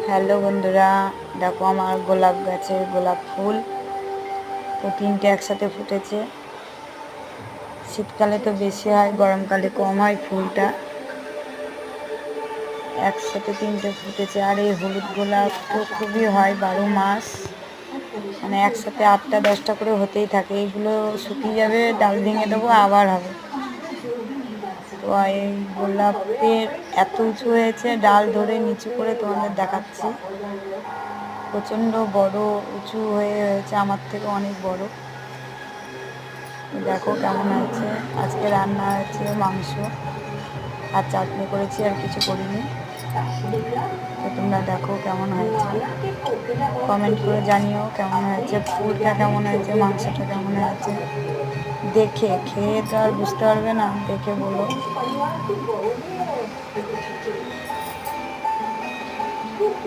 Hello বন্ধুরা, দেখো আমার গোলাপ গাছে গোলাপ ফুল তো 3টে একসাথে ফুটেছে। শীতকালে তো বেশি হয়, গরমকালে কম হয় ফুলটা। একসাথে 3টে ফুটেছে। আর এই হলুদ গোলাপ তো খুবই হয় 12 মাস, মানে একসাথে 8টা 10টা করে হতেই থাকে। এইগুলো শুকিয়ে যাবে, ডাল ভেঙে দেবো, আবার হবে। তো এই গোলাপের এত উঁচু হয়েছে, ডাল ধরে নিচু করে তোমাদের দেখাচ্ছি। প্রচণ্ড বড় উঁচু হয়েছে, আমার থেকে অনেক বড়। দেখো কেমন হয়েছে। আজকে রান্না হয়েছে মাংস আর চাটনি করেছি, আর কিছু করিনি। তো তোমরা দেখো কেমন হয়েছে, কমেন্ট করে জানিও কেমন হয়েছে, ফুলটা কেমন হয়েছে, মাংসটা কেমন হয়েছে। দেখে খেয়ে তো আর বুঝতে পারবে না, দেখে বলো।